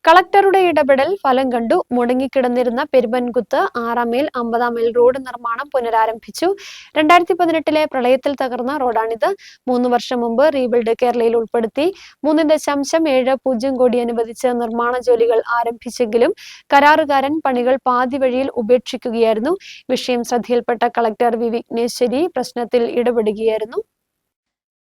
കളക്ടറുടെ ഇടപെടൽ ഫലം കണ്ടു. മുടങ്ങിക്കിടന്നിരുന്ന പെരുമ്പൻകുത്ത് 6 മൈൽ 50 മൈൽ റോഡ് നിർമ്മാണം പുനരാരംഭിച്ചു. 2018 പ്രളയത്തിൽ തകർന്ന റോഡാണിത്. 3 വർഷം മുമ്പ് റീബിൽഡ് കേരളയിൽ ഉൾപ്പെടുത്തി 3.70 കോടി അനുവദിച്ച് നിർമ്മാണ ജോലികൾ ആരംഭിച്ചെങ്കിലും കരാറുകാരൻ പണികൾ പാതി വഴിയിൽ ഉപേക്ഷിക്കുകയായിരുന്നു. വിഷയം ശ്രദ്ധയിൽപ്പെട്ട കളക്ടർ വി വിഘ്നേശ്വരി പ്രശ്നത്തിൽ ഇടപെടുകയായിരുന്നു.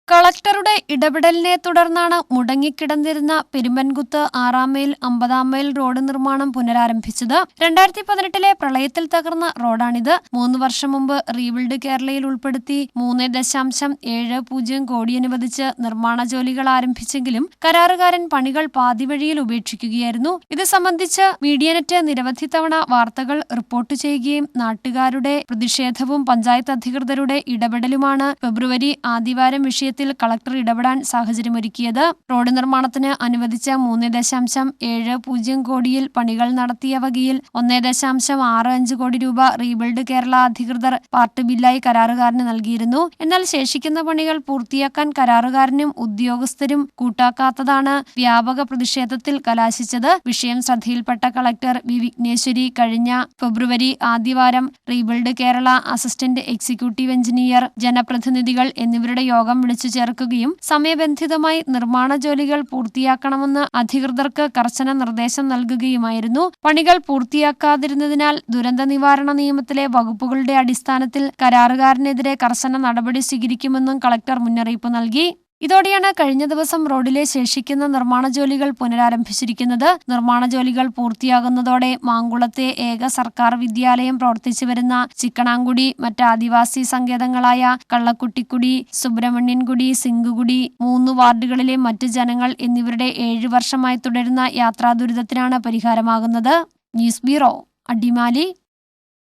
കളക്ടറുടെ ഇടപെടലിനെ തുടർന്നാണ് മുടങ്ങിക്കിടന്നിരുന്ന പെരുമ്പൻകുത്ത് 6 മൈൽ 50 മൈൽ റോഡ് നിർമ്മാണം പുനരാരംഭിച്ചത്. 2018 പ്രളയത്തിൽ തകർന്ന റോഡാണിത്. 3 വർഷം മുമ്പ് റീബിൽഡ് കേരളയിൽ ഉൾപ്പെടുത്തി 3.70 കോടി അനുവദിച്ച് നിർമ്മാണ ജോലികൾ ആരംഭിച്ചെങ്കിലും കരാറുകാരൻ പണികൾ പാതിവഴിയിൽ ഉപേക്ഷിക്കുകയായിരുന്നു. ഇത് സംബന്ധിച്ച് മീഡിയനെറ്റ് നിരവധി തവണ വാർത്തകൾ റിപ്പോർട്ട് ചെയ്യുകയും നാട്ടുകാരുടെ പ്രതിഷേധവും പഞ്ചായത്ത് അധികൃതരുടെ ഇടപെടലുമാണ് ഫെബ്രുവരി ആദ്യവാരം വിഷയത്തിൽ കളക്ടർ ഇടപെടാൻ സാഹചര്യമൊരുക്കിയത്. റോഡ് നിർമ്മാണത്തിന് അനുവദിച്ച 3.70 കോടിയിൽ പണികൾ നടത്തിയ വകയിൽ 1.65 കോടി രൂപ റീബിൽഡ് കേരള അധികൃതർ പാർട്ട് ബില്ലായി കരാറുകാരന് നൽകിയിരുന്നു. എന്നാൽ ശേഷിക്കുന്ന പണികൾ പൂർത്തിയാക്കാൻ കരാറുകാരനും ഉദ്യോഗസ്ഥരും കൂട്ടാക്കാത്തതാണ് വ്യാപക പ്രതിഷേധത്തിൽ കലാശിച്ചത്. വിഷയം ശ്രദ്ധയിൽപ്പെട്ട കളക്ടർ വി വിഘ്നേശ്വരി കഴിഞ്ഞ ഫെബ്രുവരി ആദ്യവാരം rebuild Kerala assistant executive engineer, ജനപ്രതിനിധികൾ എന്നിവരുടെ യോഗം വിളിച്ചു ചേർക്കുകയും സമയബന്ധിതമായി നിർമ്മാണ ജോലികൾ പൂർത്തിയാക്കണമെന്ന് അധികൃതർക്ക് കർശന നിർദ്ദേശം നൽകുകയുമായിരുന്നു. പണികൾ പൂർത്തിയാക്കാതിരുന്നതിനാൽ ദുരന്ത നിവാരണ നിയമത്തിലെ വകുപ്പുകളുടെ അടിസ്ഥാനത്തിൽ കരാറുകാരനെതിരെ കർശന നടപടി സ്വീകരിക്കുമെന്നും കളക്ടർ മുന്നറിയിപ്പ് നൽകി. ഇതോടെയാണ് കഴിഞ്ഞ ദിവസം റോഡിലെ ശേഷിക്കുന്ന നിർമ്മാണ ജോലികൾ പുനരാരംഭിച്ചിരിക്കുന്നത്. നിർമ്മാണ ജോലികൾ പൂർത്തിയാകുന്നതോടെ മാങ്കുളത്തെ ഏക സർക്കാർ വിദ്യാലയം പ്രവർത്തിച്ചുവരുന്ന ചിക്കണാംകുടി, മറ്റ് ആദിവാസി സങ്കേതങ്ങളായ കള്ളക്കുട്ടിക്കുടി, സുബ്രഹ്മണ്യൻകുടി, സിംഗുകുടി, 3 വാർഡുകളിലെ മറ്റ് ജനങ്ങൾ എന്നിവരുടെ 7 വർഷമായി തുടരുന്ന യാത്രാ ദുരിതത്തിനാണ് പരിഹാരമാകുന്നത്. News bureau, Adimali.